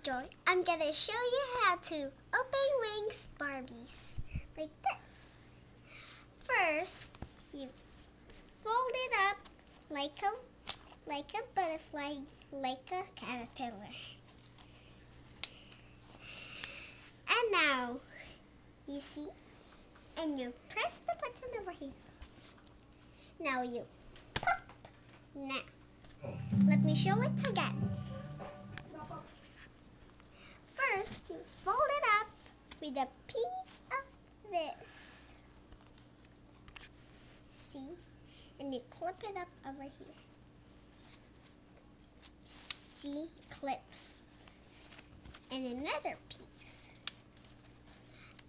Joy. I'm gonna show you how to open wings Barbies. Like this. First, you fold it up like a butterfly, like a caterpillar. And now, you see? And you press the button over here. Now you pop. Now, let me show it again. First, you fold it up with a piece of this. See? And you clip it up over here. See? Clips. And another piece.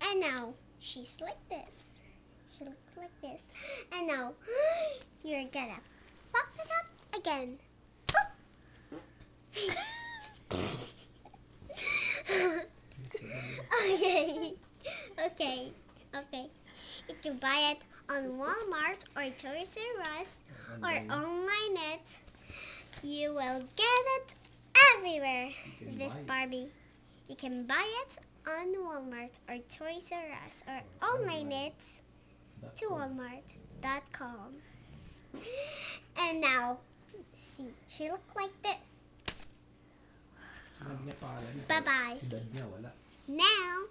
And now, she's like this. She looks like this. And now, you're gonna pop it up again. Pop. Okay. You can buy it on Walmart or Toys R Us or online it. You will get it everywhere. This Barbie. You can buy it on Walmart or Toys R Us or online it to Walmart.com. And now, see, she looks like this. Bye-bye. Now,